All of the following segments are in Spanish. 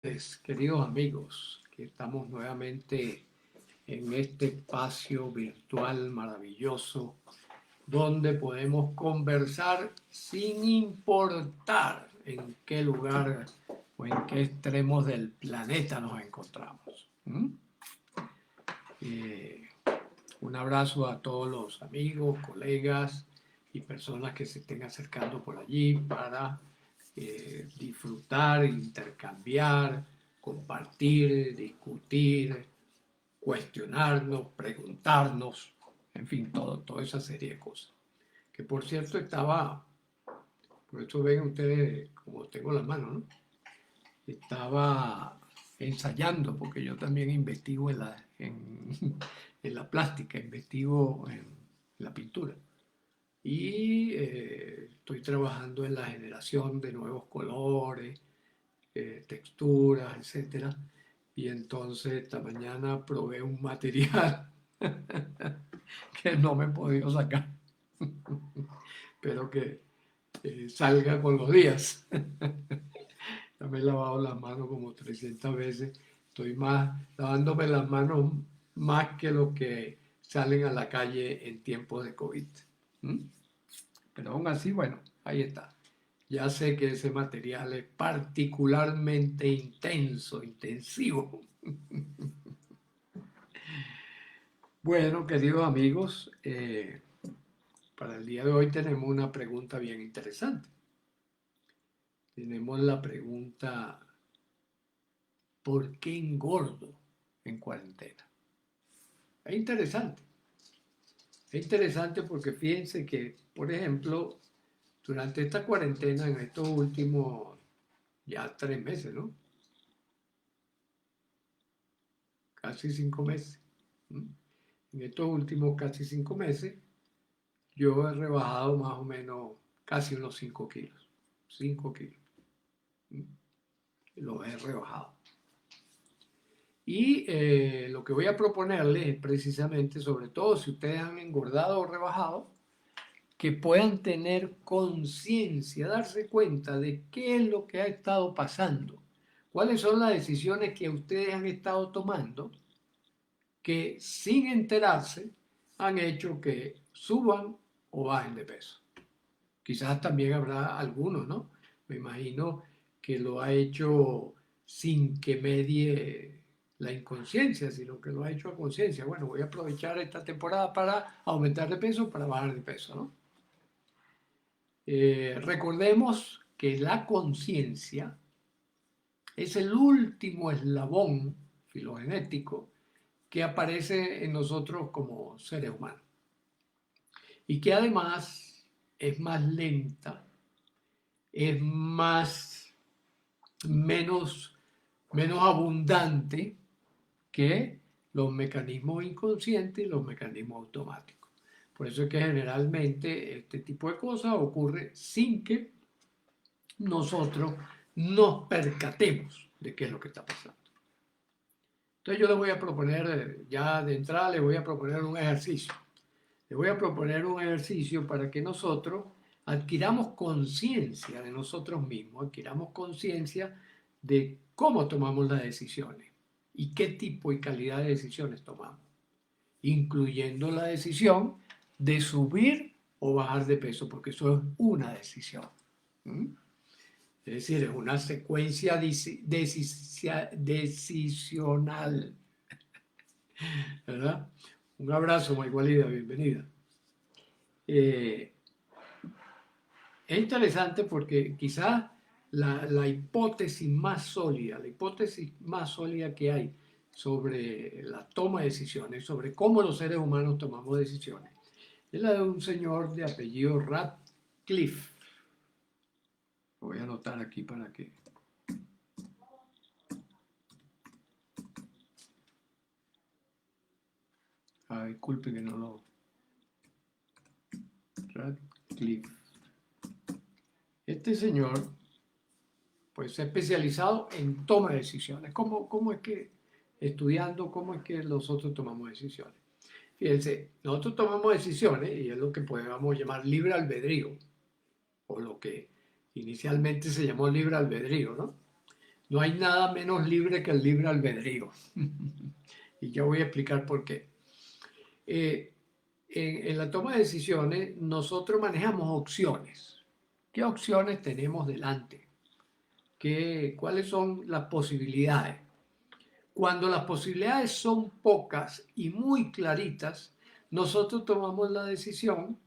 Queridos amigos, que estamos nuevamente en este espacio virtual maravilloso donde podemos conversar sin importar en qué lugar o en qué extremos del planeta nos encontramos. Eh, un abrazo a todos los amigos, colegas y personas que se estén acercando por allí para disfrutar, intercambiar, compartir, discutir, cuestionarnos, preguntarnos, en fin, toda esa serie de cosas. Que por cierto por eso ven ustedes como tengo las manos, ¿no? Estaba ensayando, porque yo también investigo en la plástica, investigo en la pintura. Y estoy trabajando en la generación de nuevos colores, texturas, etcétera. Y entonces esta mañana probé un material que no me he podido sacar, pero que salga con los días. Ya me he lavado las manos como 300 veces. Estoy lavándome las manos más que los que salen a la calle en tiempos de COVID. ¿Mm? Pero aún así, bueno, ahí está. Ya sé que ese material es particularmente intenso, intensivo. Bueno, queridos amigos, para el día de hoy tenemos una pregunta bien interesante. Tenemos la pregunta, ¿por qué engordo en cuarentena? Es interesante. Es interesante porque fíjense que, por ejemplo, durante esta cuarentena, en estos últimos ya 3 meses, ¿no? Casi 5 meses. En estos últimos casi 5 meses, yo he rebajado más o menos casi unos 5 kilos. 5 kilos. Los he rebajado. Y lo que voy a proponerles es precisamente, sobre todo si ustedes han engordado o rebajado, que puedan tener conciencia, darse cuenta de qué es lo que ha estado pasando, cuáles son las decisiones que ustedes han estado tomando, que sin enterarse han hecho que suban o bajen de peso. Quizás también habrá algunos, ¿no? Me imagino que lo ha hecho sin que medie la inconsciencia, sino que lo ha hecho a conciencia. Bueno, voy a aprovechar esta temporada para aumentar de peso, para bajar de peso, ¿no? Recordemos que la conciencia es el último eslabón filogenético que aparece en nosotros como seres humanos y que además es más lenta, es menos, menos abundante que los mecanismos inconscientes y los mecanismos automáticos. Por eso es que generalmente este tipo de cosas ocurre sin que nosotros nos percatemos de qué es lo que está pasando. Entonces yo les voy a proponer, ya de entrada les voy a proponer un ejercicio. Les voy a proponer un ejercicio para que nosotros adquiramos conciencia de nosotros mismos, adquiramos conciencia de cómo tomamos las decisiones y qué tipo y calidad de decisiones tomamos, incluyendo la decisión de subir o bajar de peso, porque eso es una decisión. ¿Mm? Es decir, es una secuencia decisional, ¿verdad? Un abrazo, Maigualida, bienvenida. Eh, es interesante porque quizás la hipótesis la hipótesis más sólida que hay sobre la toma de decisiones, sobre cómo los seres humanos tomamos decisiones, es la de un señor de apellido Radcliffe. Lo voy a anotar aquí para que... disculpe que no lo... Radcliffe. Este señor, pues, se ha especializado en toma de decisiones. ¿Cómo es que, estudiando, cómo es que nosotros tomamos decisiones? Fíjense, nosotros tomamos decisiones y es lo que podemos llamar libre albedrío, o lo que inicialmente se llamó libre albedrío, ¿no? No hay nada menos libre que el libre albedrío. Y ya voy a explicar por qué. Eh, en la toma de decisiones, nosotros manejamos opciones. ¿Qué opciones tenemos delante? ¿Cuáles son las posibilidades? Cuando las posibilidades son pocas y muy claritas, nosotros tomamos la decisión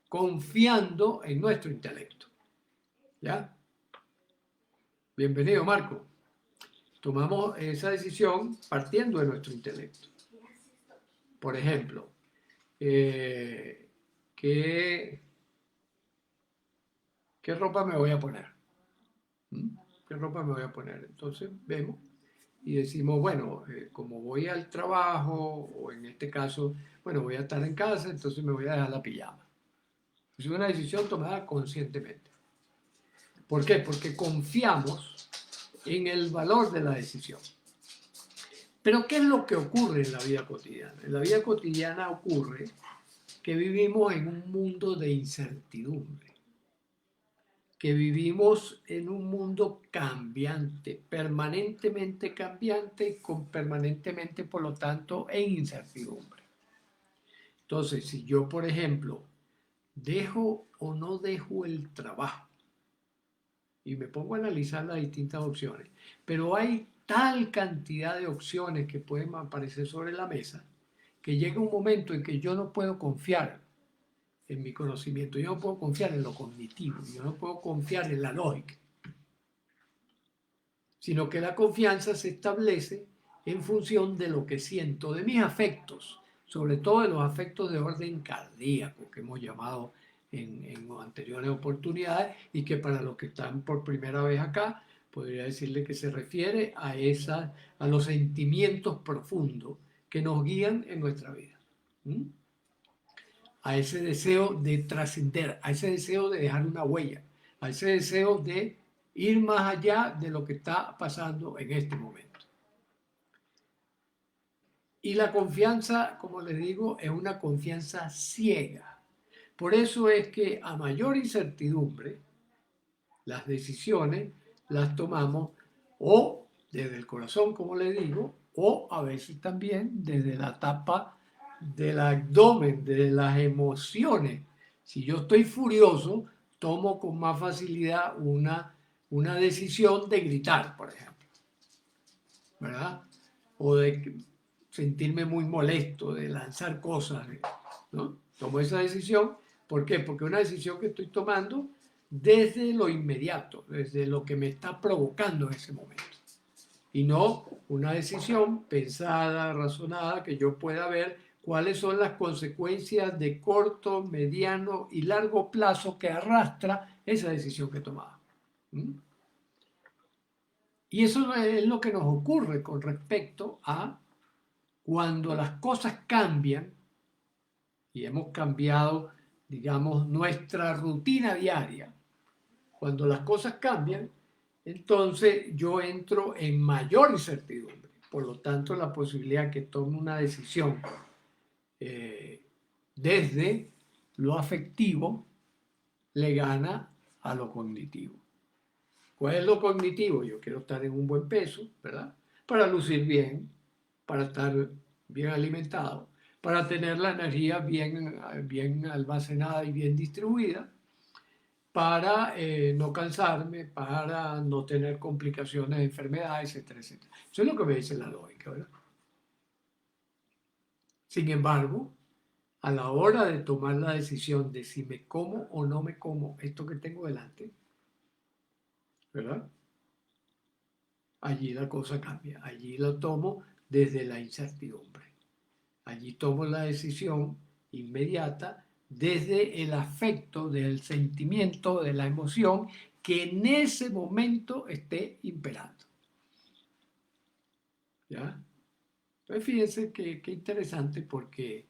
confiando en nuestro intelecto. ¿Ya? Bienvenido, Marco. Tomamos esa decisión partiendo de nuestro intelecto. Por ejemplo, ¿qué, qué ropa me voy a poner? ¿Mm? ¿Qué ropa me voy a poner? Entonces vemos y decimos, bueno, como voy al trabajo, o en este caso, bueno, voy a estar en casa, entonces me voy a dejar la pijama. Es una decisión tomada conscientemente. ¿Por qué? Porque confiamos en el valor de la decisión. Pero ¿qué es lo que ocurre en la vida cotidiana? En la vida cotidiana ocurre que vivimos en un mundo de incertidumbre, que vivimos en un mundo cambiante, permanentemente, por lo tanto, en incertidumbre. Entonces, si yo, por ejemplo, dejo o no dejo el trabajo y me pongo a analizar las distintas opciones, pero hay tal cantidad de opciones que pueden aparecer sobre la mesa que llega un momento en que yo no puedo confiar en mi conocimiento, yo no puedo confiar en lo cognitivo, yo no puedo confiar en la lógica, sino que la confianza se establece en función de lo que siento, de mis afectos, sobre todo de los afectos de orden cardíaco que hemos llamado en anteriores oportunidades y que para los que están por primera vez acá, podría decirle que se refiere a los sentimientos profundos que nos guían en nuestra vida. ¿Mm? A ese deseo de trascender, a ese deseo de dejar una huella, a ese deseo de ir más allá de lo que está pasando en este momento. Y la confianza, como les digo, es una confianza ciega. Por eso es que a mayor incertidumbre, las decisiones las tomamos o desde el corazón, como les digo, o a veces también desde la tapa del abdomen, de las emociones. Si yo estoy furioso, tomo con más facilidad una decisión de gritar, por ejemplo, ¿verdad? O de sentirme muy molesto, de lanzar cosas, ¿no? Tomo esa decisión. ¿Por qué? Porque es una decisión que estoy tomando desde lo inmediato, desde lo que me está provocando en ese momento. Y no una decisión pensada, razonada, que yo pueda ver cuáles son las consecuencias de corto, mediano y largo plazo que arrastra esa decisión que he tomado. ¿Mm? Y eso es lo que nos ocurre con respecto a cuando las cosas cambian y hemos cambiado, digamos, nuestra rutina diaria. Cuando las cosas cambian, entonces yo entro en mayor incertidumbre. Por lo tanto, la posibilidad que tome una decisión eh, desde lo afectivo le gana a lo cognitivo. ¿Cuál es lo cognitivo? Yo quiero estar en un buen peso, ¿verdad? Para lucir bien, para estar bien alimentado, para tener la energía bien almacenada y bien distribuida, para no cansarme, para no tener complicaciones de enfermedades, etcétera, etcétera. Eso es lo que me dice la lógica, ¿verdad? Sin embargo, a la hora de tomar la decisión de si me como o no me como esto que tengo delante, ¿verdad? Allí la cosa cambia, allí lo tomo desde la incertidumbre. Allí tomo la decisión inmediata desde el afecto, del sentimiento, de la emoción que en ese momento esté imperando. ¿Ya? Entonces fíjense qué interesante porque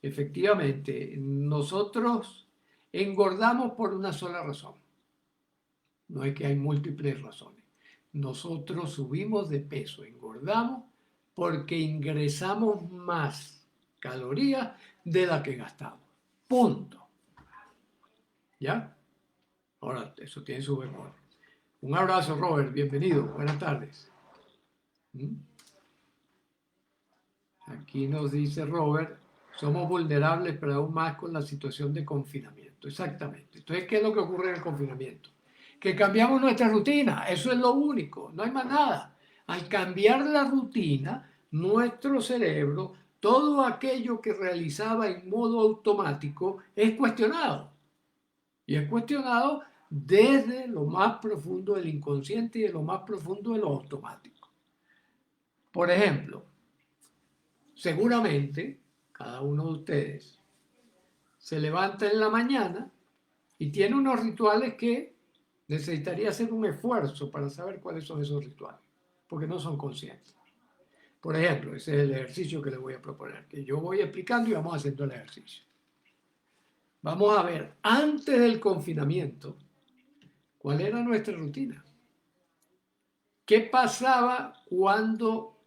efectivamente nosotros engordamos por una sola razón. No es que hay múltiples razones. Nosotros subimos de peso, engordamos porque ingresamos más calorías de las que gastamos. Punto. ¿Ya? Ahora, eso tiene su bemoles. Un abrazo, Robert, bienvenido, buenas tardes. ¿Mm? Aquí nos dice Robert, somos vulnerables, pero aún más con la situación de confinamiento. Exactamente. Entonces, ¿qué es lo que ocurre en el confinamiento? Que cambiamos nuestra rutina, eso es lo único, no hay más nada. Al cambiar la rutina, nuestro cerebro, todo aquello que realizaba en modo automático, es cuestionado. Y es cuestionado desde lo más profundo del inconsciente y de lo más profundo de lo automático. Por ejemplo, seguramente cada uno de ustedes se levanta en la mañana y tiene unos rituales que necesitaría hacer un esfuerzo para saber cuáles son esos rituales, porque no son conscientes. Por ejemplo, ese es el ejercicio que les voy a proponer, que yo voy explicando y vamos haciendo el ejercicio. Vamos a ver, antes del confinamiento, ¿cuál era nuestra rutina? ¿Qué pasaba cuando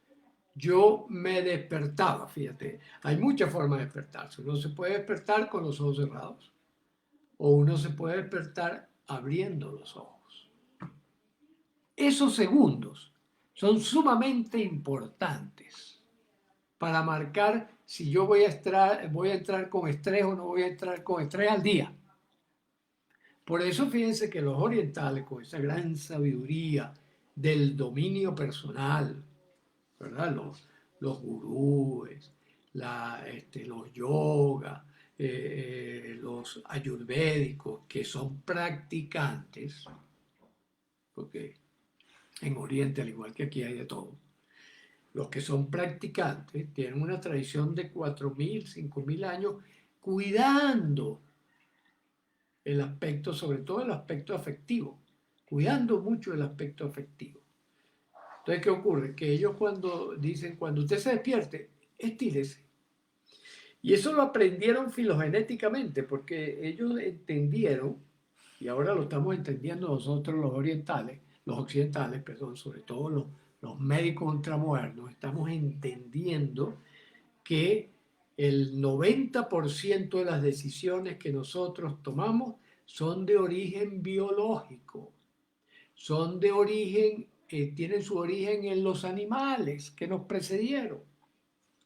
yo me despertaba? Fíjate, hay muchas formas de despertarse. Uno se puede despertar con los ojos cerrados o uno se puede despertar abriendo los ojos. Esos segundos son sumamente importantes para marcar si yo voy a entrar con estrés o no voy a entrar con estrés al día. Por eso fíjense que los orientales, con esa gran sabiduría del dominio personal, ¿verdad? Los gurúes, los yoga, los ayurvédicos, que son practicantes, porque en Oriente, al igual que aquí, hay de todo. Los que son practicantes tienen una tradición de 4.000, 5.000 años cuidando el aspecto, sobre todo el aspecto afectivo, cuidando mucho el aspecto afectivo. Entonces, ¿qué ocurre? Que ellos cuando dicen, cuando usted se despierte, estírese. Y eso lo aprendieron filogenéticamente, porque ellos entendieron, y ahora lo estamos entendiendo nosotros los orientales, los occidentales, perdón, sobre todo los médicos ultramodernos, estamos entendiendo que el 90% de las decisiones que nosotros tomamos son de origen biológico, son de origen, tienen su origen en los animales que nos precedieron,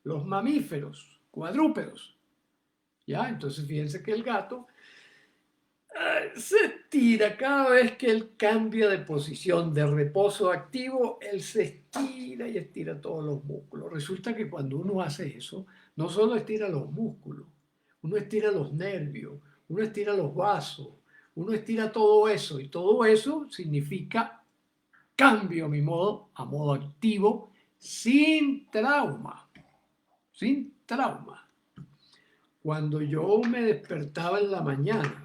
los mamíferos, cuadrúpedos. ¿Ya? Entonces fíjense que el gato se estira cada vez que él cambia de posición de reposo a activo, él se estira y estira todos los músculos. Resulta que cuando uno hace eso, no solo estira los músculos, uno estira los nervios, uno estira los vasos, uno estira todo eso y todo eso significa cambio mi modo a modo activo sin trauma, sin trauma. Cuando yo me despertaba en la mañana,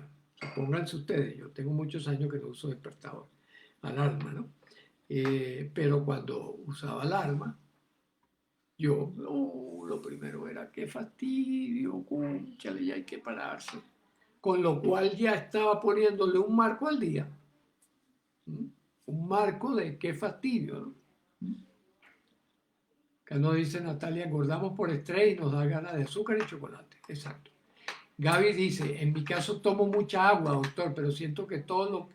pónganse ustedes, yo tengo muchos años que no uso despertador, alarma, ¿no? Pero cuando usaba alarma, yo, lo primero era, qué fastidio, cónchale, ya hay que pararse. Con lo cual ya estaba poniéndole un marco al día. ¿Mm? Un marco de qué fastidio, ¿no? Que nos dice Natalia, engordamos por estrés y nos da ganas de azúcar y chocolate. Exacto. Gaby dice, en mi caso tomo mucha agua, doctor, pero siento que todo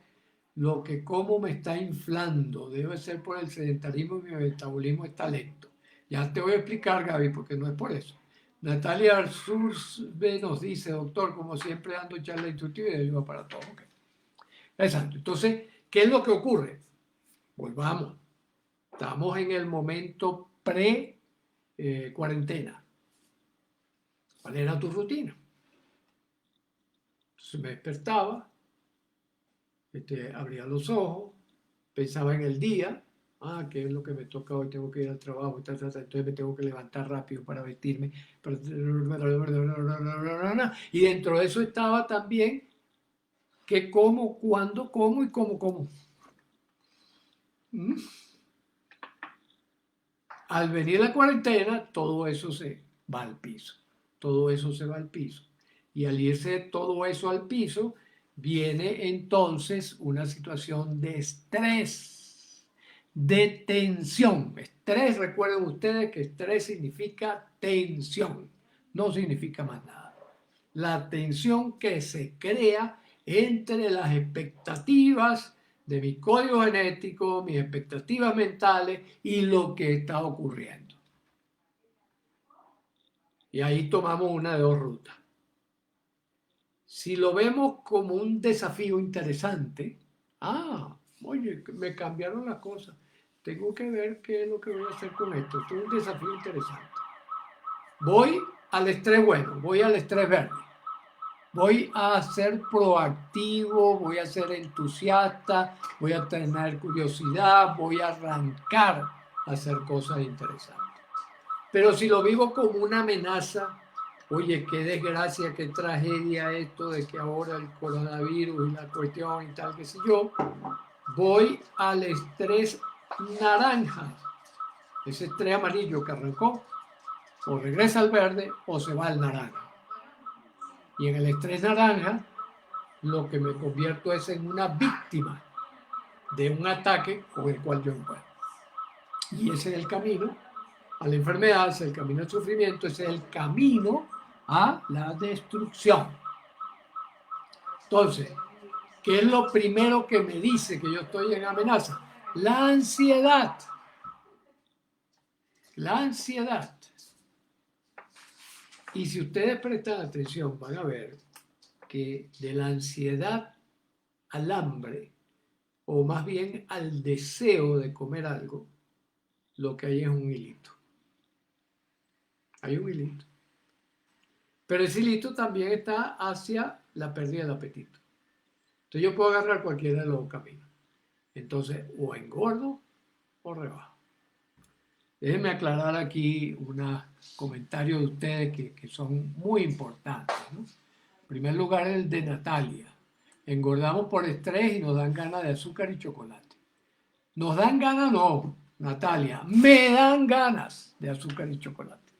lo que como me está inflando. Debe ser por el sedentarismo y mi metabolismo está lento. Ya te voy a explicar, Gaby, porque no es por eso. Natalia Arzurbe nos dice, doctor, como siempre dando charla intuitiva y ayuda para todo. Okay. Exacto. Entonces, ¿qué es lo que ocurre? Volvamos. Estamos en el momento pre-cuarentena. ¿Cuál era tu rutina? Entonces me despertaba, abría los ojos, pensaba en el día, ¿qué es lo que me toca hoy? Tengo que ir al trabajo, entonces me tengo que levantar rápido para vestirme. Y dentro de eso estaba también qué como, cuándo como y cómo como. Al venir la cuarentena, todo eso se va al piso. Todo eso se va al piso. Y al irse todo eso al piso, viene entonces una situación de estrés, de tensión. Estrés, recuerden ustedes que estrés significa tensión, no significa más nada. La tensión que se crea entre las expectativas de mi código genético, mis expectativas mentales y lo que está ocurriendo. Y ahí tomamos una de dos rutas. Si lo vemos como un desafío interesante, oye, me cambiaron las cosas. Tengo que ver qué es lo que voy a hacer con esto. Esto es un desafío interesante. Voy al estrés bueno, voy al estrés verde. Voy a ser proactivo, voy a ser entusiasta, voy a tener curiosidad, voy a arrancar a hacer cosas interesantes. Pero si lo vivo como una amenaza, oye, qué desgracia, qué tragedia esto de que ahora el coronavirus y la cuestión y tal, qué sé yo, voy al estrés naranja. Ese estrés amarillo que arrancó, o regresa al verde o se va al naranja. Y en el estrés naranja, lo que me convierto es en una víctima de un ataque con el cual yo encuentro. Y ese es el camino a la enfermedad, ese es el camino al sufrimiento, ese es el camino a la destrucción. Entonces, ¿qué es lo primero que me dice que yo estoy en amenaza? La ansiedad. La ansiedad. Y si ustedes prestan atención, van a ver que de la ansiedad al hambre, o más bien al deseo de comer algo, lo que hay es un hilito. Hay un hilito. Pero ese hilito también está hacia la pérdida del apetito. Entonces yo puedo agarrar cualquiera de los dos caminos. Entonces, o engordo o rebajo. Déjenme aclarar aquí unos comentarios de ustedes que son muy importantes, ¿no? En primer lugar, el de Natalia. Engordamos por estrés y nos dan ganas de azúcar y chocolate. ¿Nos dan ganas? No, Natalia. Me dan ganas de azúcar y chocolate.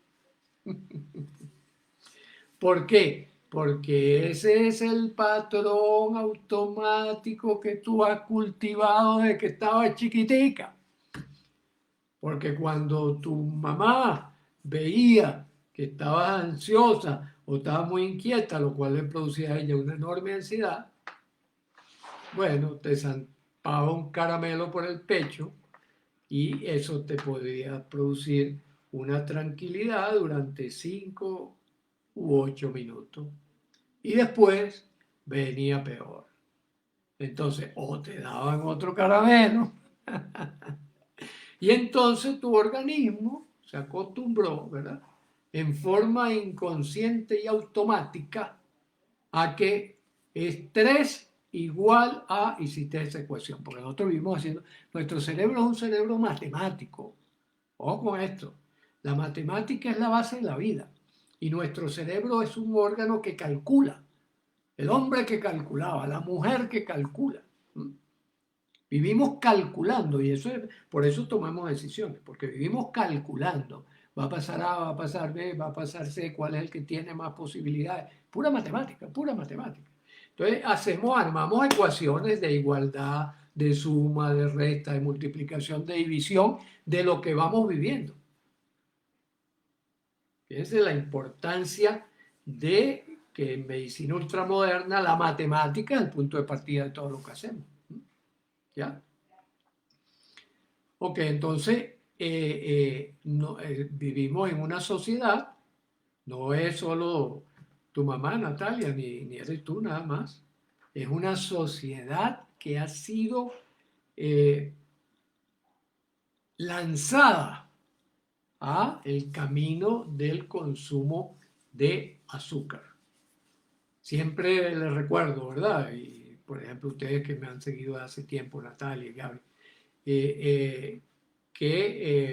¿Por qué? Porque ese es el patrón automático que tú has cultivado desde que estabas chiquitica. Porque cuando tu mamá veía que estabas ansiosa o estabas muy inquieta, lo cual le producía a ella una enorme ansiedad, bueno, te zampaba un caramelo por el pecho y eso te podía producir una tranquilidad durante 5 u 8 minutos. Y después venía peor. Entonces, o te daban otro caramelo, y entonces tu organismo se acostumbró, ¿verdad? En forma inconsciente y automática a que estrés igual a, hiciste esa ecuación, porque nosotros vivimos haciendo, nuestro cerebro es un cerebro matemático. Ojo con esto, la matemática es la base de la vida y nuestro cerebro es un órgano que calcula. El hombre que calculaba, la mujer que calcula. Vivimos calculando y eso es, por eso tomamos decisiones, porque vivimos calculando. Va a pasar A, va a pasar B, va a pasar C, cuál es el que tiene más posibilidades. Pura matemática, pura matemática. Entonces armamos ecuaciones de igualdad, de suma, de resta, de multiplicación, de división, de lo que vamos viviendo. Fíjense la importancia de que en medicina ultramoderna la matemática es el punto de partida de todo lo que hacemos. ¿Ya? Ok, entonces vivimos en una sociedad, no es solo tu mamá, Natalia, ni eres tú nada más, es una sociedad que ha sido lanzada a el camino del consumo de azúcar. Siempre les recuerdo, ¿verdad? Y por ejemplo, ustedes que me han seguido hace tiempo, Natalia y Gaby, que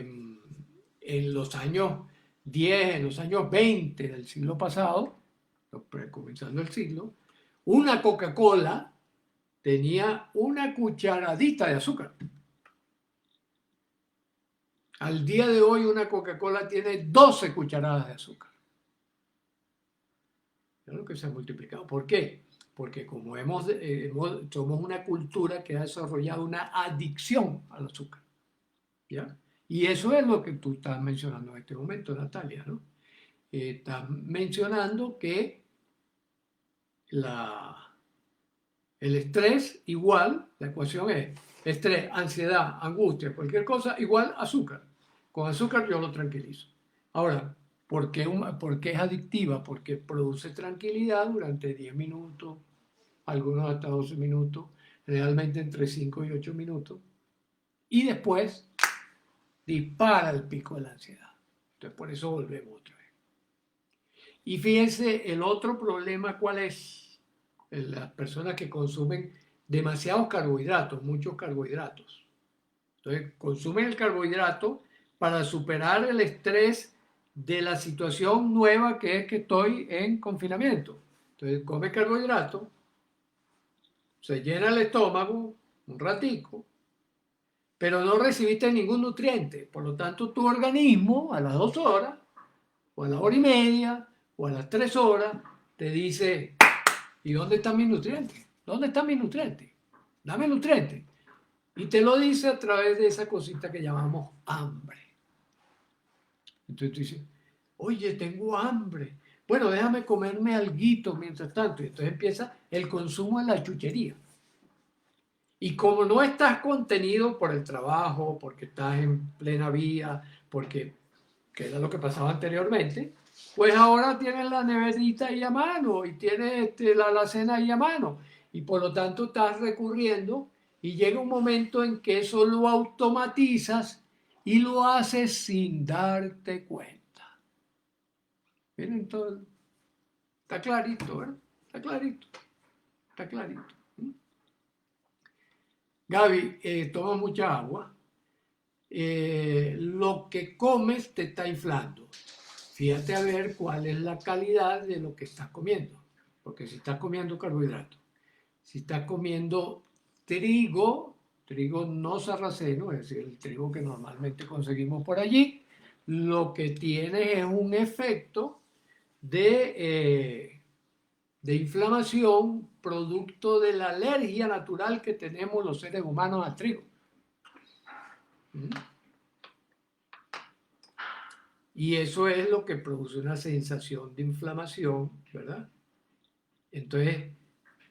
en los años 10, en los años 20 del siglo pasado, comenzando el siglo, una Coca-Cola tenía una cucharadita de azúcar. Al día de hoy una Coca-Cola tiene 12 cucharadas de azúcar. Es lo que se ha multiplicado. ¿Por qué? Porque como somos una cultura que ha desarrollado una adicción al azúcar. ¿Ya? Y eso es lo que tú estás mencionando en este momento, Natalia, ¿no? Estás mencionando que El estrés igual, la ecuación es estrés, ansiedad, angustia, cualquier cosa igual azúcar. Con azúcar yo lo tranquilizo. Ahora, ¿por qué es adictiva? Porque produce tranquilidad durante 10 minutos, algunos hasta 12 minutos, realmente entre 5 y 8 minutos, y después dispara el pico de la ansiedad. Entonces, por eso volvemos otra vez. Y fíjense, el otro problema, ¿cuál es? Las personas que consumen demasiados carbohidratos, muchos carbohidratos. Entonces, consumen el carbohidrato para superar el estrés de la situación nueva que es que estoy en confinamiento. Entonces, come carbohidrato, se llena el estómago un ratico, pero no recibiste ningún nutriente. Por lo tanto, tu organismo a las 2 horas, o a la hora y media, o a las 3 horas, te dice, ¿y dónde están mis nutrientes? ¿Dónde están mis nutrientes? Dame nutrientes. Y te lo dice a través de esa cosita que llamamos hambre. Entonces tú dices, oye, tengo hambre. Bueno, déjame comerme alguito mientras tanto. Y entonces empieza el consumo de la chuchería. Y como no estás contenido por el trabajo, porque estás en plena vía, porque que era lo que pasaba anteriormente, pues ahora tienes la neverita ahí a mano y tienes la alacena ahí a mano. Y por lo tanto estás recurriendo y llega un momento en que eso lo automatizas y lo haces sin darte cuenta. Miren todo, está clarito, ¿verdad? Está clarito, está clarito. Gaby, toma mucha agua. Lo que comes te está inflando. Fíjate a ver cuál es la calidad de lo que estás comiendo. Porque si estás comiendo carbohidratos, si estás comiendo trigo, trigo no sarraceno, es decir, el trigo que normalmente conseguimos por allí, lo que tiene es un efecto de inflamación producto de la alergia natural que tenemos los seres humanos al trigo. ¿Mm? Y eso es lo que produce una sensación de inflamación, ¿verdad? Entonces,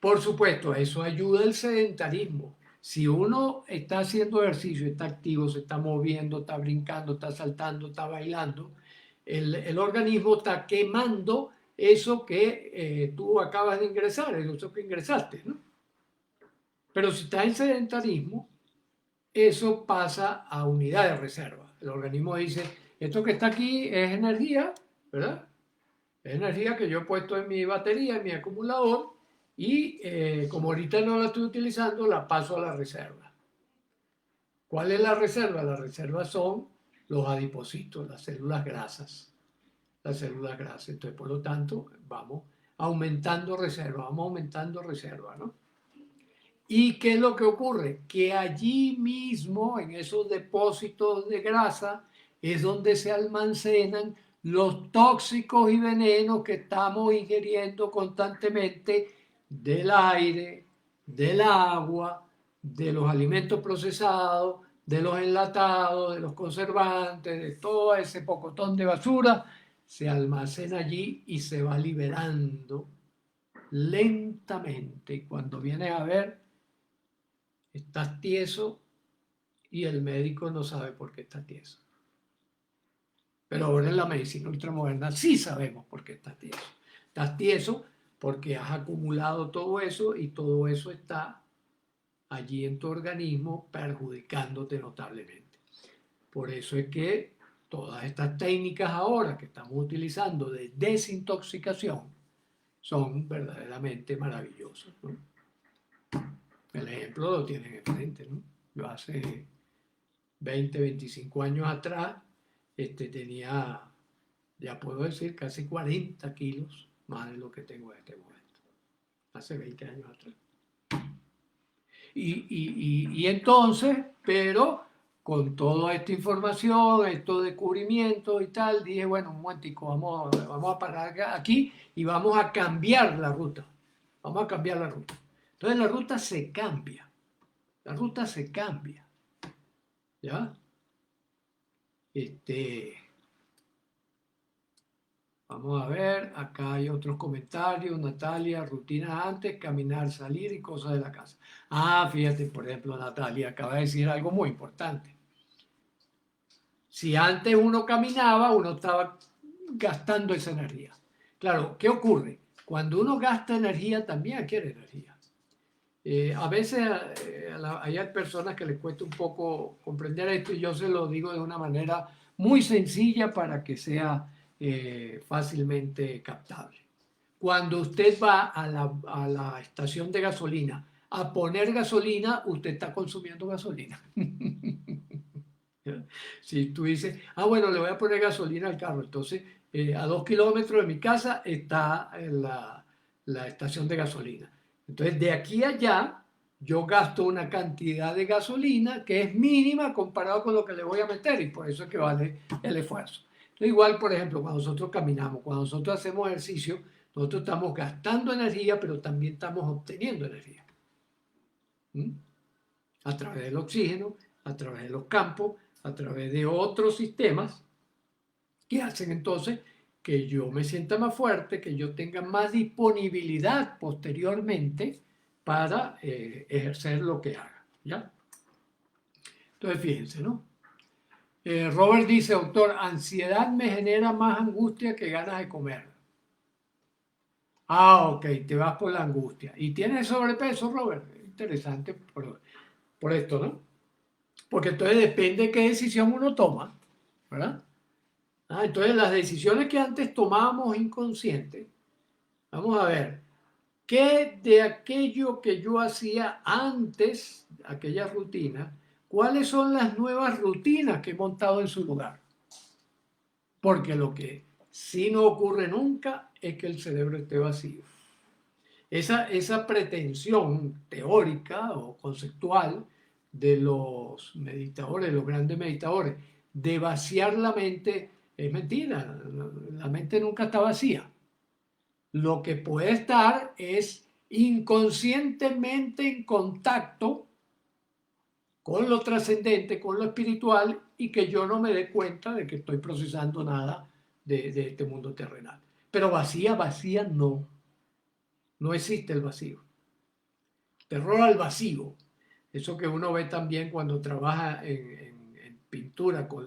por supuesto, eso ayuda al sedentarismo. Si uno está haciendo ejercicio, está activo, se está moviendo, está brincando, está saltando, está bailando, el organismo está quemando eso que tú acabas de ingresar, eso que ingresaste, ¿no? Pero si está en sedentarismo, eso pasa a unidad de reserva. El organismo dice, esto que está aquí es energía, ¿verdad? Es energía que yo he puesto en mi batería, en mi acumulador, y como ahorita no la estoy utilizando, la paso a la reserva. ¿Cuál es la reserva? La reserva son los adipocitos, las células grasas. Las células grasas. Entonces, por lo tanto, vamos aumentando reserva, vamos aumentando reserva, ¿no? ¿Y qué es lo que ocurre? Que allí mismo, en esos depósitos de grasa, es donde se almacenan los tóxicos y venenos que estamos ingiriendo constantemente del aire, del agua, de los alimentos procesados, de los enlatados, de los conservantes, de todo ese pocotón de basura, se almacena allí y se va liberando lentamente. Y cuando vienes a ver, estás tieso y el médico no sabe por qué estás tieso. Pero ahora en la medicina ultramoderna sí sabemos por qué estás tieso. Estás tieso porque has acumulado todo eso y todo eso está allí en tu organismo perjudicándote notablemente. Por eso es que todas estas técnicas ahora que estamos utilizando de desintoxicación son verdaderamente maravillosas, ¿no? El ejemplo lo tienen enfrente, ¿no? Yo hace 20, 25 años atrás tenía, ya puedo decir, casi 40 kilos más de lo que tengo en este momento. Hace 20 años atrás. Y entonces, pero con toda esta información, estos descubrimientos y tal, dije, bueno, un momentico, vamos a parar aquí y vamos a cambiar la ruta. Vamos a cambiar la ruta. Entonces la ruta se cambia. La ruta se cambia. ¿Ya? Vamos Vamos a ver, acá hay otros comentarios. Natalia, rutina antes, caminar, salir y cosas de la casa. Ah, fíjate, por ejemplo, Natalia acaba de decir algo muy importante. Si antes uno caminaba, uno estaba gastando esa energía. Claro, ¿qué ocurre? Cuando uno gasta energía, también adquiere energía. A veces hay personas que les cuesta un poco comprender esto y yo se lo digo de una manera muy sencilla para que sea fácilmente captable. Cuando usted va a la estación de gasolina a poner gasolina, usted está consumiendo gasolina. Si tú dices, ah, bueno, le voy a poner gasolina al carro, entonces a 2 kilómetros de mi casa está la estación de gasolina. Entonces, de aquí a allá, yo gasto una cantidad de gasolina que es mínima comparado con lo que le voy a meter y por eso es que vale el esfuerzo. Entonces, igual, por ejemplo, cuando nosotros caminamos, cuando nosotros hacemos ejercicio, nosotros estamos gastando energía, pero también estamos obteniendo energía. ¿Mm? A través del oxígeno, a través de los campos, a través de otros sistemas que hacen entonces que yo me sienta más fuerte, que yo tenga más disponibilidad posteriormente para ejercer lo que haga. ¿Ya? Entonces, fíjense, ¿no? Robert dice, autor, ansiedad me genera más angustia que ganas de comer. Ah, ok, te vas por la angustia. ¿Y tienes sobrepeso, Robert? Interesante por esto, ¿no? Porque entonces depende de qué decisión uno toma, ¿verdad? Ah, entonces las decisiones que antes tomábamos inconscientes, vamos a ver, ¿qué de aquello que yo hacía antes, aquella rutina, cuáles son las nuevas rutinas que he montado en su lugar? Porque lo que sí no ocurre nunca es que el cerebro esté vacío. Esa pretensión teórica o conceptual de los meditadores, los grandes meditadores, de vaciar la mente, es mentira. La mente nunca está vacía. Lo que puede estar es inconscientemente en contacto con lo trascendente, con lo espiritual, y que yo no me dé cuenta de que estoy procesando nada de este mundo terrenal. Pero vacía, vacía no. No existe el vacío. Terror al vacío. Eso que uno ve también cuando trabaja en pintura con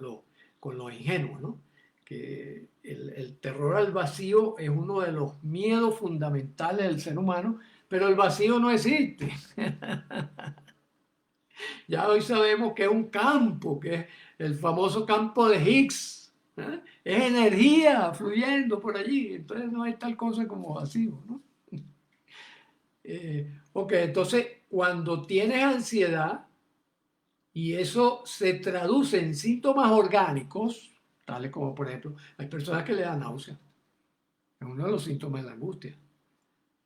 lo ingenuo, ¿no? Que el terror al vacío es uno de los miedos fundamentales del ser humano, pero el vacío no existe. Ya hoy sabemos que es un campo, que es el famoso campo de Higgs. ¿Eh? Es energía fluyendo por allí, entonces no hay tal cosa como vacío, ¿no? Ok, entonces cuando tienes ansiedad y eso se traduce en síntomas orgánicos, tales como por ejemplo, hay personas que le dan náusea, es uno de los síntomas de la angustia,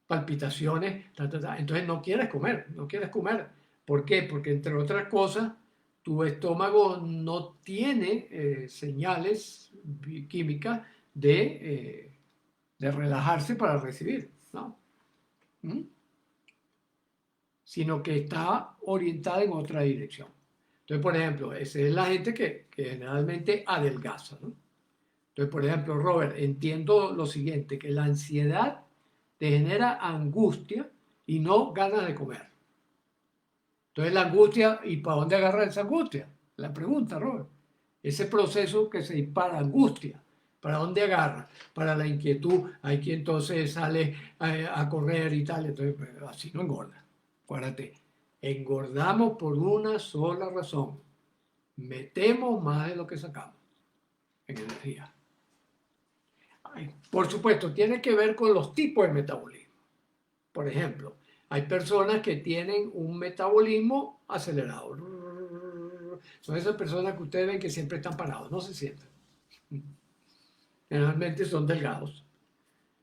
palpitaciones, entonces no quieres comer, no quieres comer. ¿Por qué? Porque entre otras cosas, tu estómago no tiene señales químicas de relajarse para recibir, ¿no? ¿Mm? Sino que está orientada en otra dirección. Entonces, por ejemplo, esa es la gente que generalmente adelgaza, ¿no? Entonces, por ejemplo, Robert, entiendo lo siguiente, que la ansiedad te genera angustia y no ganas de comer. Entonces, la angustia, ¿y para dónde agarra esa angustia? La pregunta, Robert. Ese proceso que se dispara, angustia, ¿para dónde agarra? Para la inquietud. Hay quien entonces sale a correr y tal, entonces pues, así no engorda. Acuérdate, engordamos por una sola razón. Metemos más de lo que sacamos en energía. Por supuesto, tiene que ver con los tipos de metabolismo. Por ejemplo, hay personas que tienen un metabolismo acelerado. Son esas personas que ustedes ven que siempre están parados, no se sientan. Generalmente son delgados.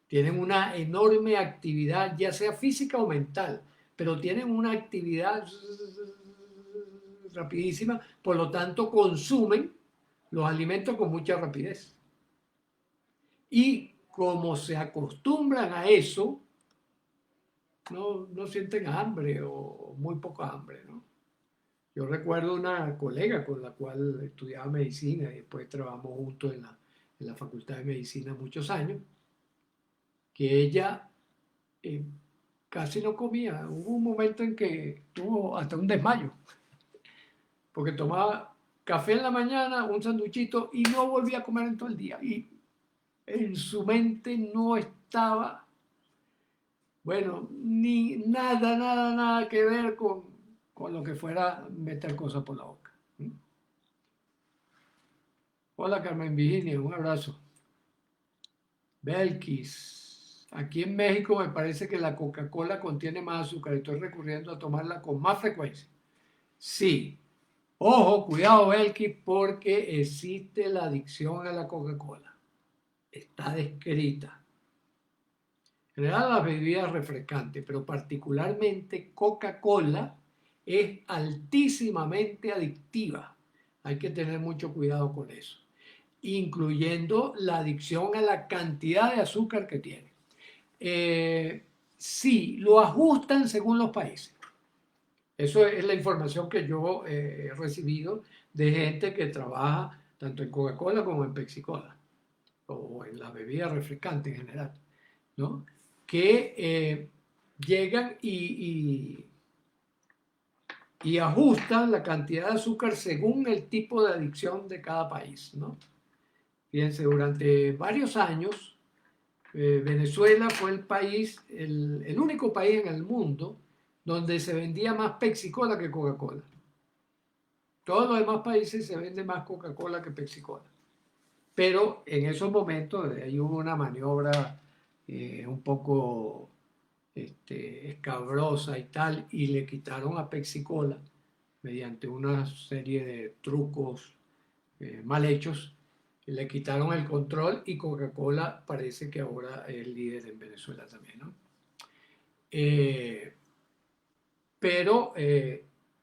Tienen una enorme actividad, ya sea física o mental, pero tienen una actividad rapidísima, por lo tanto consumen los alimentos con mucha rapidez. Y como se acostumbran a eso, no sienten hambre o muy poca hambre, ¿no? Yo recuerdo una colega con la cual estudiaba medicina y después trabajamos juntos en la Facultad de Medicina muchos años. que ella eh, casi no comía. Hubo un momento en que tuvo hasta un desmayo, porque tomaba café en la mañana, un sanduchito y no volvía a comer en todo el día. Y en su mente no estaba, bueno, ni nada, nada, nada que ver con lo que fuera meter cosas por la boca. ¿Mm? Hola Carmen Virginia, un abrazo. Belkis, aquí en México me parece que la Coca-Cola contiene más azúcar. Estoy recurriendo a tomarla con más frecuencia. Sí, ojo, cuidado Belkis, porque existe la adicción a la Coca-Cola. Está descrita. En general las bebidas refrescantes, pero particularmente Coca-Cola es altísimamente adictiva. Hay que tener mucho cuidado con eso, incluyendo la adicción a la cantidad de azúcar que tiene. Sí, lo ajustan según los países. Eso es la información que yo he recibido de gente que trabaja tanto en Coca-Cola como en Pepsi-Cola o en las bebidas refrescantes en general, ¿no? Que llegan y ajustan la cantidad de azúcar según el tipo de adicción de cada país, ¿no? Fíjense, durante varios años, Venezuela fue el país, el único país en el mundo donde se vendía más Pepsi-Cola que Coca-Cola. Todos los demás países se vende más Coca-Cola que Pepsi-Cola. Pero en esos momentos ahí hubo una maniobra un poco escabrosa y tal, y le quitaron a Pepsi-Cola mediante una serie de trucos mal hechos, le quitaron el control y Coca-Cola parece que ahora es líder en Venezuela también, ¿no? Eh, pero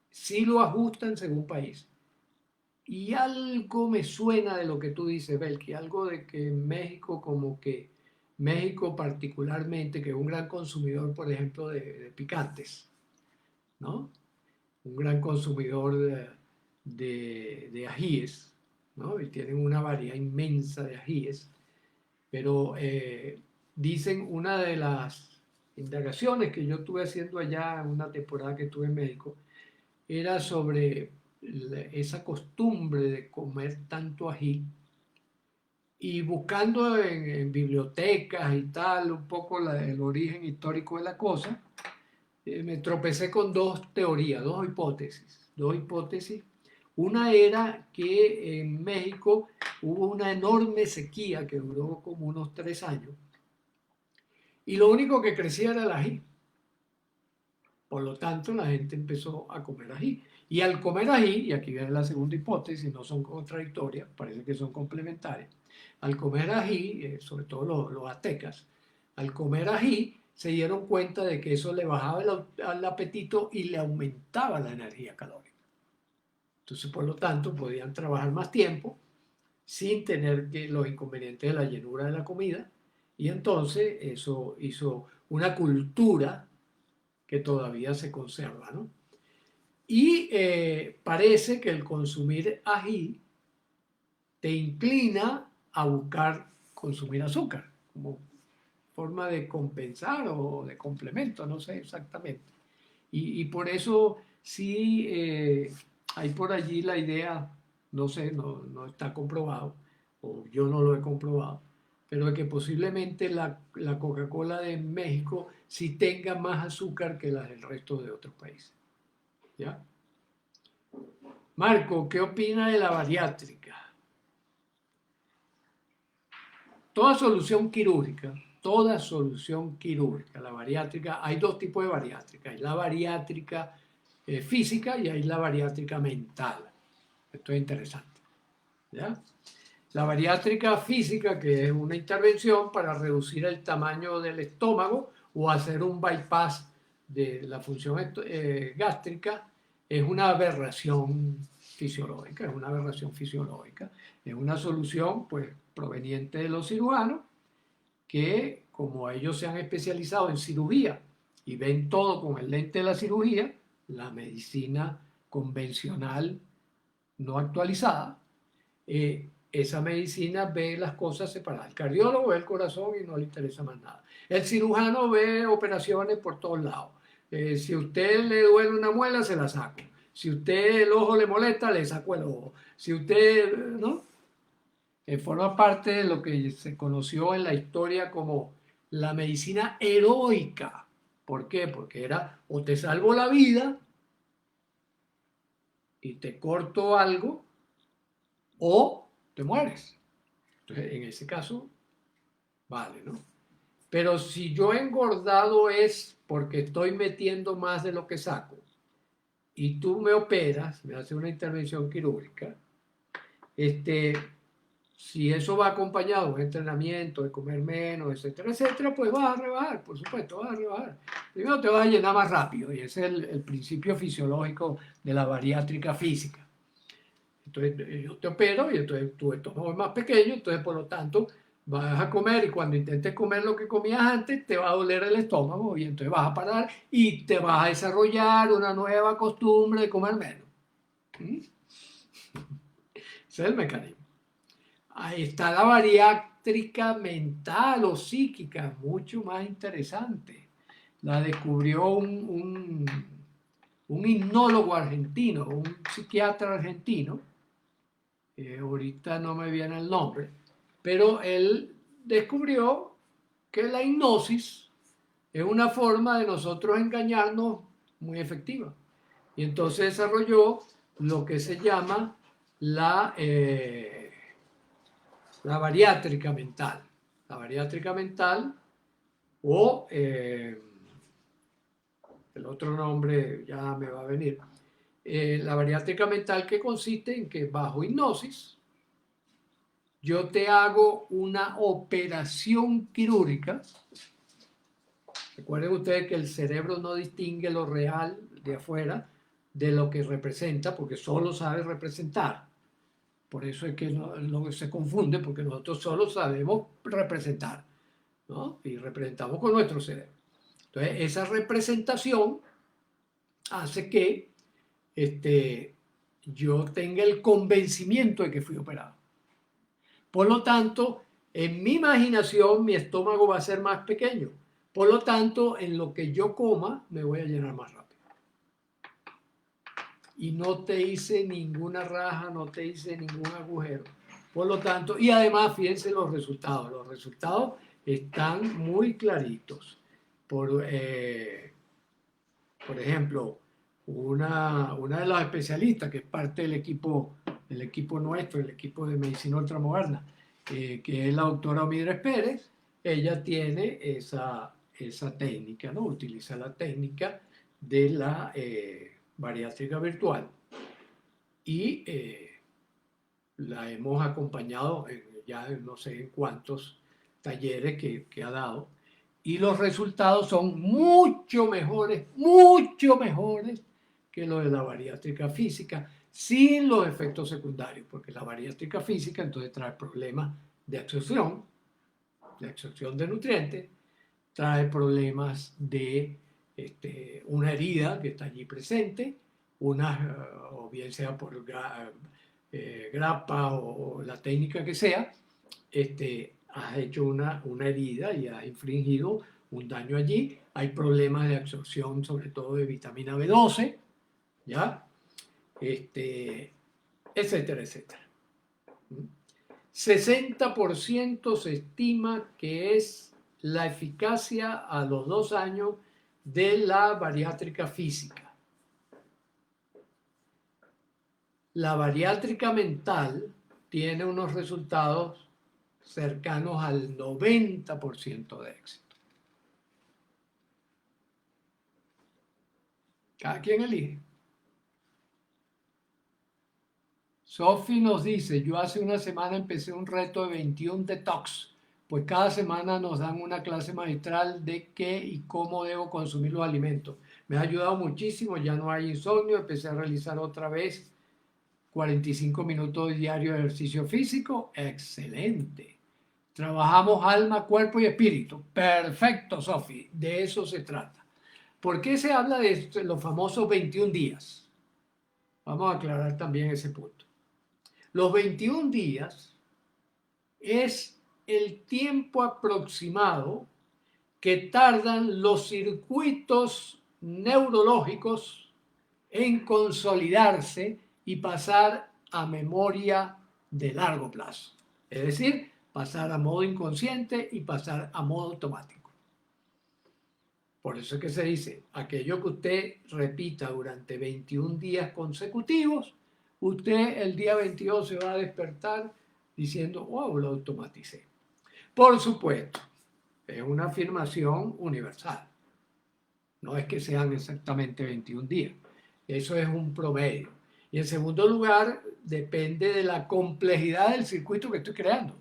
sí lo ajustan según país. Y algo me suena de lo que tú dices, Belki, algo de que México, como que México particularmente, que es un gran consumidor, por ejemplo, de picantes, ¿no? Un gran consumidor de ajíes, ¿no? Y tienen una variedad inmensa de ajíes, pero dicen una de las indagaciones que yo estuve haciendo allá en una temporada que estuve en México, era sobre esa costumbre de comer tanto ají y buscando en bibliotecas y tal un poco el origen histórico de la cosa, me tropecé con dos teorías, dos hipótesis, dos hipótesis. Una era que en México hubo una enorme sequía que duró como unos 3 años y lo único que crecía era el ají. Por lo tanto, la gente empezó a comer ají. Y al comer ají, y aquí viene la segunda hipótesis, no son contradictorias, parece que son complementarias. Al comer ají, sobre todo los aztecas, al comer ají se dieron cuenta de que eso le bajaba el apetito y le aumentaba la energía calórica. Entonces, por lo tanto, podían trabajar más tiempo sin tener los inconvenientes de la llenura de la comida. Y entonces eso hizo una cultura que todavía se conserva, ¿no? Y parece que el consumir ají te inclina a buscar consumir azúcar, como forma de compensar o de complemento, no sé exactamente. Y por eso sí hay por allí la idea, no sé, no está comprobado, o yo no lo he comprobado, pero de que posiblemente la Coca-Cola de México sí tenga más azúcar que la del resto de otros países. ¿Ya? Marco, ¿qué opina de la bariátrica? Toda solución quirúrgica, la bariátrica, hay dos tipos de bariátrica, hay la bariátrica física y hay la bariátrica mental. Esto es interesante. ¿Ya? La bariátrica física, que es una intervención para reducir el tamaño del estómago o hacer un bypass de la función gástrica, es una aberración fisiológica, es una aberración fisiológica. Es una solución, pues, proveniente de los cirujanos que, como ellos se han especializado en cirugía y ven todo con el lente de la cirugía, la medicina convencional no actualizada, esa medicina ve las cosas separadas. El cardiólogo ve el corazón y no le interesa más nada. El cirujano ve operaciones por todos lados. Si a usted le duele una muela, se la saco. Si usted el ojo le molesta, le saco el ojo. Si usted, ¿no? Forma parte de lo que se conoció en la historia como la medicina heroica. ¿Por qué? Porque era o te salvo la vida y te corto algo o te mueres. Entonces, en ese caso, vale, ¿no? Pero si yo he engordado es porque estoy metiendo más de lo que saco y tú me operas, me haces una intervención quirúrgica, este, si eso va acompañado de un entrenamiento, de comer menos, etcétera, etcétera, pues vas a rebajar, por supuesto, vas a rebajar. Primero te vas a llenar más rápido y ese es el principio fisiológico de la bariátrica física. Entonces yo te opero y entonces tu estómago es más pequeño, entonces por lo tanto vas a comer y cuando intentes comer lo que comías antes te va a doler el estómago y entonces vas a parar y te vas a desarrollar una nueva costumbre de comer menos. ¿Mm? Ese es el mecanismo. Ahí está la bariátrica mental o psíquica, mucho más interesante. La descubrió un hipnólogo argentino, un psiquiatra argentino, ahorita no me viene el nombre, pero él descubrió que la hipnosis es una forma de nosotros engañarnos muy efectiva. Y entonces desarrolló lo que se llama la bariátrica mental. La bariátrica mental o el otro nombre ya me va a venir. La bariátrica mental que consiste en que bajo hipnosis yo te hago una operación quirúrgica. Recuerden ustedes que el cerebro no distingue lo real de afuera de lo que representa, porque solo sabe representar. Por eso es que no se confunde, porque nosotros solo sabemos representar, ¿no? Y representamos con nuestro cerebro. Entonces, esa representación hace que yo tenga el convencimiento de que fui operado. Por lo tanto, en mi imaginación, mi estómago va a ser más pequeño. Por lo tanto, en lo que yo coma, me voy a llenar más rápido. Y no te hice ninguna raja, no te hice ningún agujero. Por lo tanto, y además, fíjense los resultados. Los resultados están muy claritos. Por ejemplo, una de las especialistas que es parte del equipo nuestro, el equipo de medicina ultramoderna, que es la doctora Omidres Pérez, ella tiene esa técnica, ¿no? Utiliza la técnica de la bariátrica virtual y la hemos acompañado ya no sé en cuántos talleres que ha dado y los resultados son mucho mejores que los de la bariátrica física, sin los efectos secundarios, porque la bariátrica física entonces trae problemas de absorción de nutrientes, trae problemas de una herida que está allí presente, o bien sea por grapa o la técnica que sea, has hecho una herida y has infringido un daño allí. Hay problemas de absorción, sobre todo de vitamina B12, ¿ya? Etcétera, etcétera. 60% se estima que es la eficacia a los 2 años de la bariátrica física. La bariátrica mental tiene unos resultados cercanos al 90% de éxito. Cada quien elige. Sophie nos dice, yo hace una semana empecé un reto de 21 detox, pues cada semana nos dan una clase magistral de qué y cómo debo consumir los alimentos. Me ha ayudado muchísimo, ya no hay insomnio, empecé a realizar otra vez 45 minutos diarios de ejercicio físico. Excelente. Trabajamos alma, cuerpo y espíritu. Perfecto, Sophie, de eso se trata. ¿Por qué se habla de los famosos 21 días? Vamos a aclarar también ese punto. Los 21 días es el tiempo aproximado que tardan los circuitos neurológicos en consolidarse y pasar a memoria de largo plazo. Es decir, pasar a modo inconsciente y pasar a modo automático. Por eso es que se dice, aquello que usted repita durante 21 días consecutivos, usted el día 22 se va a despertar diciendo, wow, lo automaticé. Por supuesto, es una afirmación universal. No es que sean exactamente 21 días. Eso es un promedio. Y en segundo lugar, depende de la complejidad del circuito que estoy creando.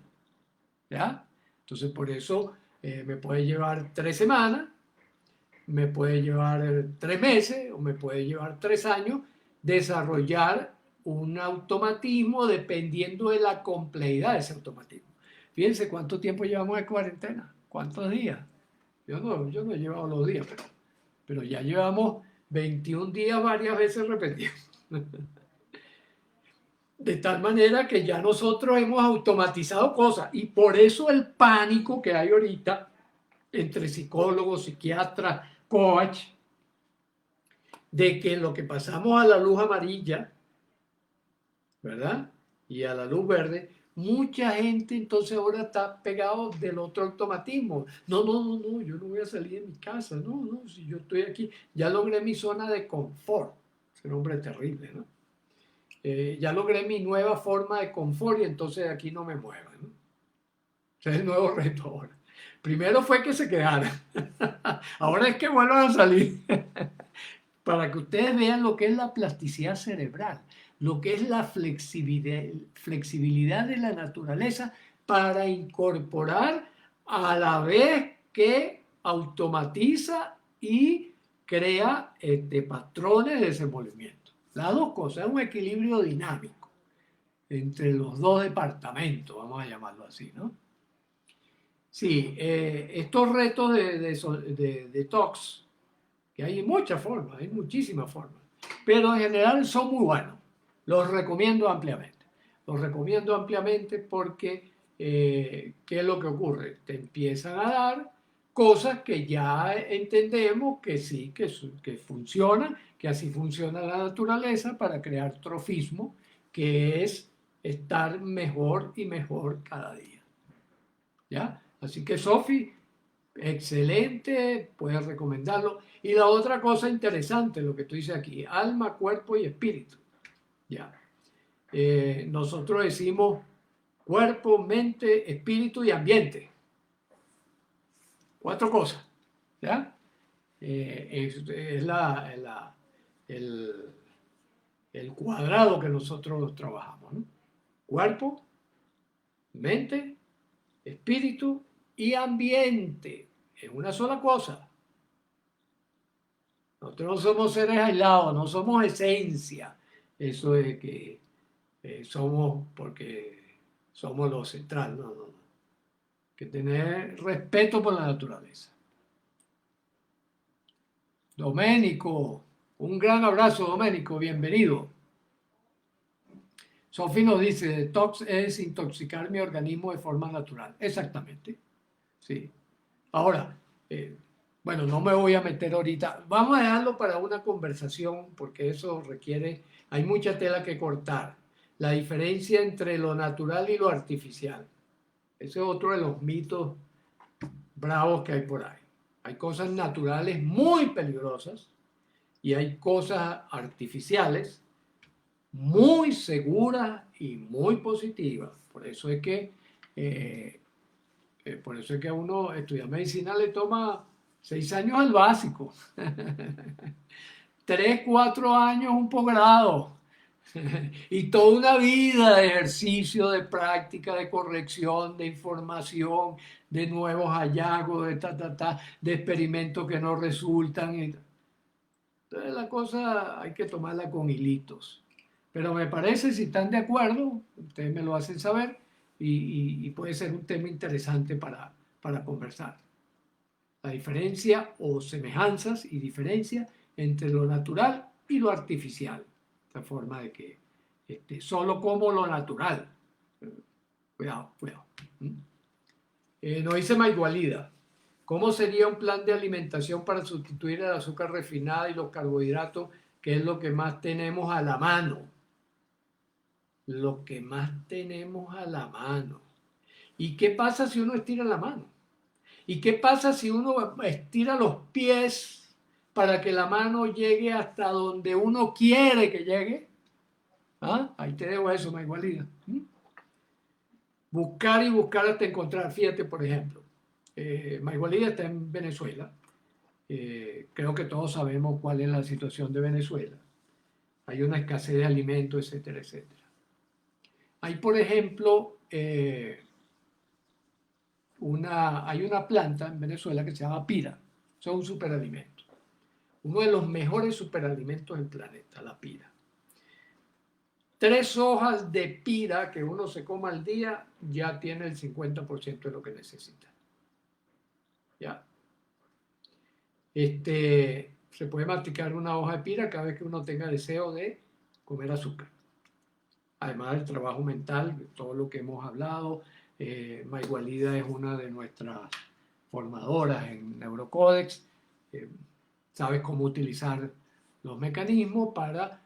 ¿Ya? Entonces, por eso me puede llevar 3 semanas, me puede llevar 3 meses o me puede llevar 3 años desarrollar un automatismo dependiendo de la complejidad de ese automatismo. Fíjense cuánto tiempo llevamos de cuarentena, cuántos días. Yo no he llevado los días, pero ya llevamos 21 días varias veces repetidos. De tal manera que ya nosotros hemos automatizado cosas y por eso el pánico que hay ahorita entre psicólogos, psiquiatras, coach, de que lo que pasamos a la luz amarilla, ¿verdad? Y a la luz verde, mucha gente entonces ahora está pegado del otro automatismo. No, yo no voy a salir de mi casa, no, si yo estoy aquí, ya logré mi zona de confort. Es un hombre terrible, ¿no? Ya logré mi nueva forma de confort y entonces aquí no me muevan, ¿no? Ese es el nuevo reto ahora. Primero fue que se quedaran, ahora es que vuelvan a salir. Para que ustedes vean lo que es la plasticidad cerebral, lo que es la flexibilidad de la naturaleza para incorporar a la vez que automatiza y crea patrones de desenvolvimiento. Las dos cosas, es un equilibrio dinámico entre los dos departamentos, vamos a llamarlo así, ¿no? Sí, estos retos de detox, que hay muchas formas, hay muchísimas formas, pero en general son muy buenos. Los recomiendo ampliamente. Los recomiendo ampliamente porque, ¿qué es lo que ocurre? Te empiezan a dar cosas que ya entendemos que sí, que funcionan, que así funciona la naturaleza para crear trofismo, que es estar mejor y mejor cada día. ¿Ya? Así que Sofi, excelente, puedes recomendarlo. Y la otra cosa interesante, lo que tú dices aquí, alma, cuerpo y espíritu. Ya. Nosotros decimos cuerpo, mente, espíritu y ambiente. 4 cosas. ¿Ya? Es el cuadrado que nosotros trabajamos, ¿no? Cuerpo, mente, espíritu y ambiente. Es una sola cosa. Nosotros no somos seres aislados, no somos esencia. Eso es que somos porque somos lo central. No. Que tener respeto por la naturaleza. Doménico, un gran abrazo, Doménico, bienvenido. Sofi nos dice, detox es intoxicar mi organismo de forma natural. Exactamente. Sí. Ahora, bueno, no me voy a meter ahorita. Vamos a dejarlo para una conversación porque eso requiere, hay mucha tela que cortar. La diferencia entre lo natural y lo artificial. Ese es otro de los mitos bravos que hay por ahí. Hay cosas naturales muy peligrosas y hay cosas artificiales muy seguras y muy positivas. Por eso es que a uno estudiar medicina le toma 6 años el básico, 3, 4 años un posgrado y toda una vida de ejercicio, de práctica, de corrección, de información, de nuevos hallazgos, de experimentos que no resultan. Entonces la cosa hay que tomarla con hilitos. Pero me parece, si están de acuerdo, ustedes me lo hacen saber y puede ser un tema interesante para conversar. La diferencia o semejanzas y diferencia entre lo natural y lo artificial. La forma de que solo como lo natural. Cuidado. Nos dice Maigualida, ¿cómo sería un plan de alimentación para sustituir el azúcar refinada y los carbohidratos, que es lo que más tenemos a la mano? Lo que más tenemos a la mano. ¿Y qué pasa si uno estira la mano? ¿Y qué pasa si uno estira los pies para que la mano llegue hasta donde uno quiere que llegue? ¿Ah? Ahí te dejo eso, Maigualida. Buscar y buscar hasta encontrar. Fíjate, por ejemplo, Maigualida está en Venezuela. Creo que todos sabemos cuál es la situación de Venezuela. Hay una escasez de alimentos, etcétera, etcétera. Hay, por ejemplo, hay una planta en Venezuela que se llama pira. Eso es un superalimento. Uno de los mejores superalimentos del planeta, la pira. 3 hojas de pira que uno se coma al día ya tiene el 50% de lo que necesita. ¿Ya? Se puede masticar una hoja de pira cada vez que uno tenga deseo de comer azúcar. Además del trabajo mental, todo lo que hemos hablado. Maigualida es una de nuestras formadoras en Neurocodex. Sabes cómo utilizar los mecanismos para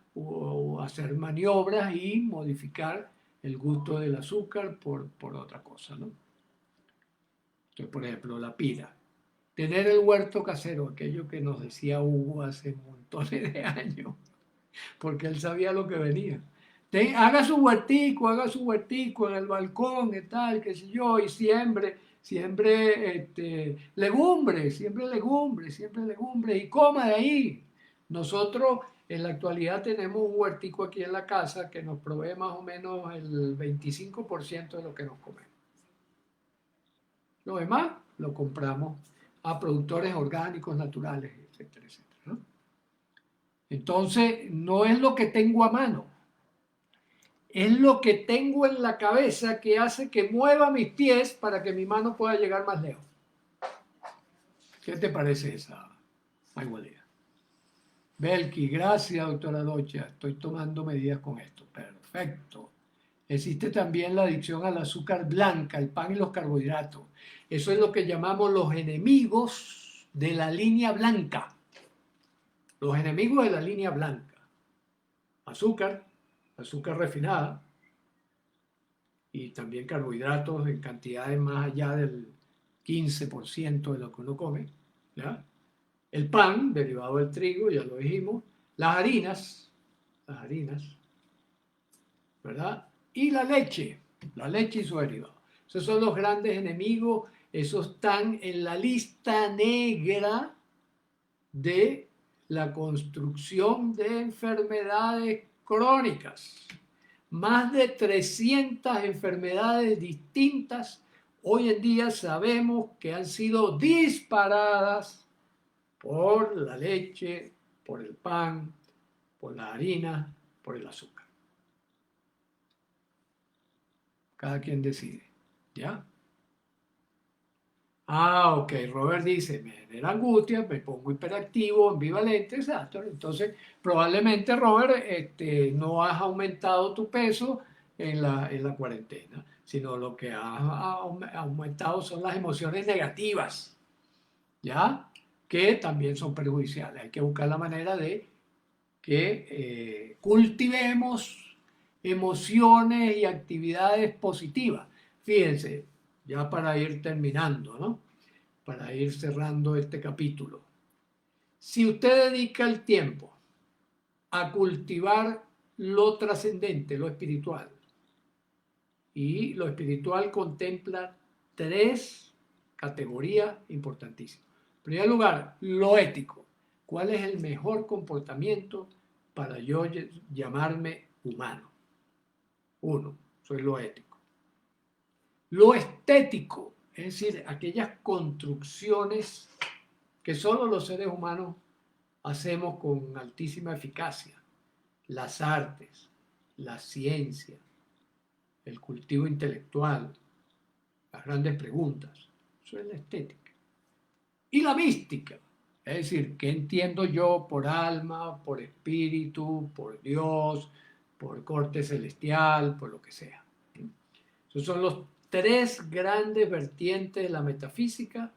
hacer maniobras y modificar el gusto del azúcar por otra cosa, ¿no? Entonces, por ejemplo, la pira. Tener el huerto casero, aquello que nos decía Hugo hace montones de años, porque él sabía lo que venía. Haga su huertico en el balcón y tal, qué sé yo, y siembre legumbres, y coma de ahí. Nosotros en la actualidad tenemos un huertico aquí en la casa que nos provee más o menos el 25% de lo que nos comemos. Lo demás lo compramos a productores orgánicos, naturales, etcétera, etcétera, ¿no? Entonces, no es lo que tengo a mano, es lo que tengo en la cabeza que hace que mueva mis pies para que mi mano pueda llegar más lejos. ¿Qué te parece esa igualdad? Belki, gracias, doctora Docha. Estoy tomando medidas con esto. Perfecto. Existe también la adicción al azúcar blanca, el pan y los carbohidratos. Eso es lo que llamamos los enemigos de la línea blanca. Los enemigos de la línea blanca. Azúcar, azúcar refinada y también carbohidratos en cantidades más allá del 15% de lo que uno come. ¿Ya? El pan, derivado del trigo, ya lo dijimos. Las harinas, ¿verdad? Y la leche y su derivado. Esos son los grandes enemigos, esos están en la lista negra de la construcción de enfermedades crónicas. Más de 300 enfermedades distintas hoy en día sabemos que han sido disparadas por la leche, por el pan, por la harina, por el azúcar. Cada quien decide, ¿ya? Ok, Robert dice, me genera angustia, me pongo hiperactivo, ambivalente, exacto. Entonces, probablemente, Robert, no has aumentado tu peso en la cuarentena, sino lo que has aumentado son las emociones negativas, ¿ya? Que también son perjudiciales. Hay que buscar la manera de que cultivemos emociones y actividades positivas. Fíjense, ya para ir terminando, ¿no? Para ir cerrando este capítulo. Si usted dedica el tiempo a cultivar lo trascendente, lo espiritual, y lo espiritual contempla 3 categorías importantísimas. En primer lugar, lo ético. ¿Cuál es el mejor comportamiento para yo llamarme humano? 1, eso es lo ético. Lo estético, es decir, aquellas construcciones que solo los seres humanos hacemos con altísima eficacia. Las artes, la ciencia, el cultivo intelectual, las grandes preguntas. Eso es la estética. Y la mística, es decir, ¿qué entiendo yo por alma, por espíritu, por Dios, por corte celestial, por lo que sea? Esos son los tres grandes vertientes de la metafísica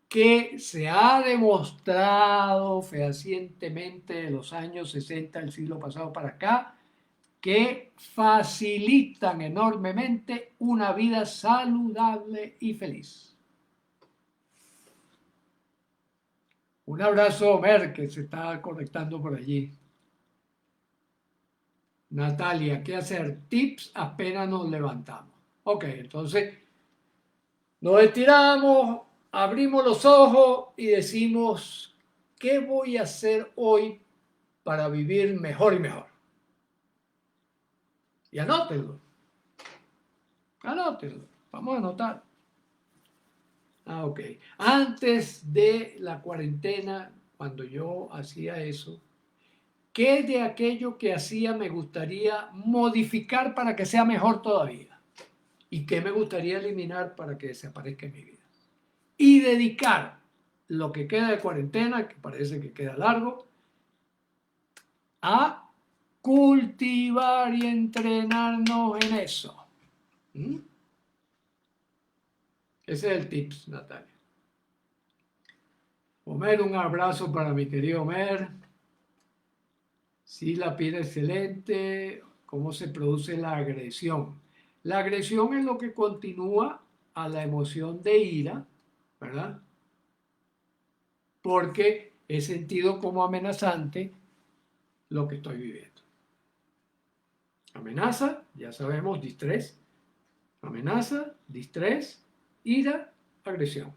que se ha demostrado fehacientemente de los años 60 del siglo pasado para acá, que facilitan enormemente una vida saludable y feliz. Un abrazo, Omer, que se está conectando por allí. Natalia, ¿qué hacer? Tips apenas nos levantamos. Ok, entonces nos estiramos, abrimos los ojos y decimos, ¿qué voy a hacer hoy para vivir mejor y mejor? Y anótenlo. Anótenlo. Vamos a anotar. Ok. Antes de la cuarentena, cuando yo hacía eso, ¿qué de aquello que hacía me gustaría modificar para que sea mejor todavía? ¿Y qué me gustaría eliminar para que desaparezca en mi vida? Y dedicar lo que queda de cuarentena, que parece que queda largo, a cultivar y entrenarnos en eso. ¿Mm? Ese es el tips, Natalia. Homer, un abrazo para mi querido Homer. Sí, la piel excelente. ¿Cómo se produce la agresión? La agresión es lo que continúa a la emoción de ira, ¿verdad? Porque he sentido como amenazante lo que estoy viviendo. Amenaza, ya sabemos, distrés. Amenaza, distrés, ira, agresión.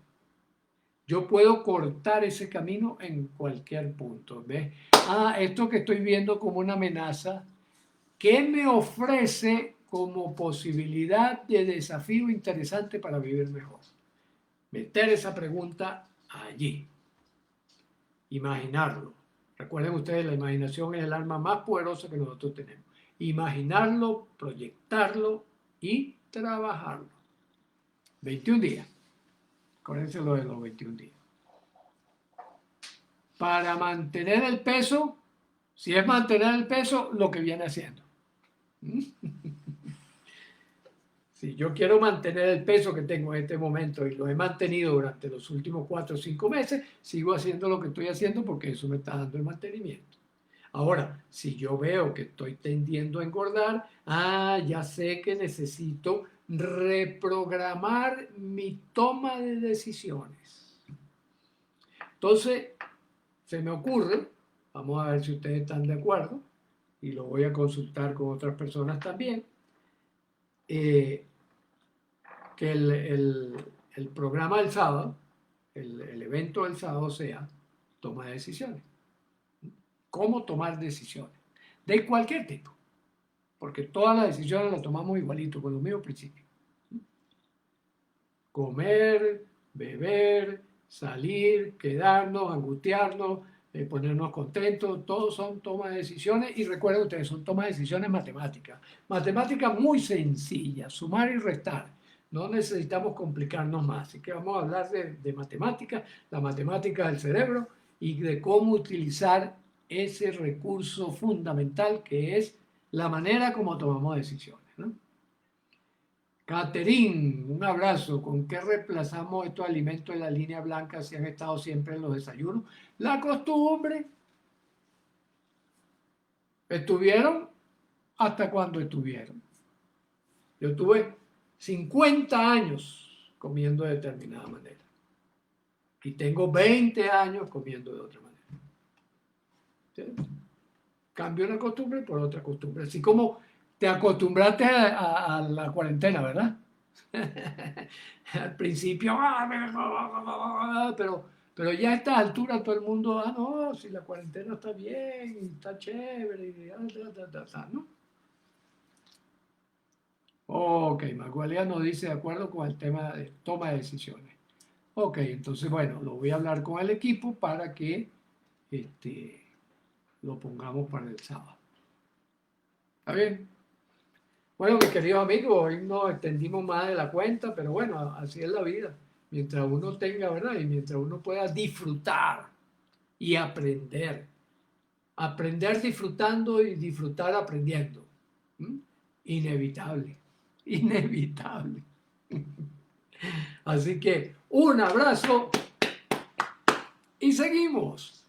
Yo puedo cortar ese camino en cualquier punto. ¿Ves? Esto que estoy viendo como una amenaza, ¿qué me ofrece como posibilidad de desafío interesante para vivir mejor? Meter esa pregunta allí. Imaginarlo. Recuerden ustedes, la imaginación es el arma más poderosa que nosotros tenemos. Imaginarlo, proyectarlo y trabajarlo. 21 días. Acuérdense lo de los 21 días. Para mantener el peso, si es mantener el peso, lo que viene haciendo. Si yo quiero mantener el peso que tengo en este momento y lo he mantenido durante los últimos 4 o 5 meses, sigo haciendo lo que estoy haciendo porque eso me está dando el mantenimiento. Ahora, si yo veo que estoy tendiendo a engordar, ya sé que necesito reprogramar mi toma de decisiones. Entonces, se me ocurre, vamos a ver si ustedes están de acuerdo, y lo voy a consultar con otras personas también, que el programa del sábado, el evento del sábado sea toma de decisiones. ¿Cómo tomar decisiones? De cualquier tipo. Porque todas las decisiones las tomamos igualito, con los mismos principios. Comer, beber, salir, quedarnos, angustiarnos, ponernos contentos, todos son tomas de decisiones y recuerden ustedes, son tomas de decisiones matemáticas. Matemáticas muy sencillas, sumar y restar. No necesitamos complicarnos más. Así que vamos a hablar de matemáticas, la matemática del cerebro y de cómo utilizar ese recurso fundamental que es la manera como tomamos decisiones, ¿no? Caterín, un abrazo. ¿Con qué reemplazamos estos alimentos de la línea blanca si han estado siempre en los desayunos? La costumbre. ¿Estuvieron? ¿Hasta cuándo estuvieron? Yo tuve 50 años comiendo de determinada manera. Y tengo 20 años comiendo de otra manera. ¿Sí? Cambio una costumbre por otra costumbre. Así como te acostumbraste a la cuarentena, ¿verdad? Al principio, pero ya a esta altura todo el mundo, no, si la cuarentena está bien, está chévere, ¿no? Ok, Magualea nos dice de acuerdo con el tema de toma de decisiones. Ok, entonces, bueno, lo voy a hablar con el equipo para que lo pongamos para el sábado. ¿Está bien? Bueno, mis queridos amigos, hoy nos extendimos más de la cuenta, pero bueno, así es la vida. Mientras uno tenga, ¿verdad? Y mientras uno pueda disfrutar y aprender. Aprender disfrutando y disfrutar aprendiendo. ¿Mm? Inevitable, inevitable. Así que un abrazo y seguimos.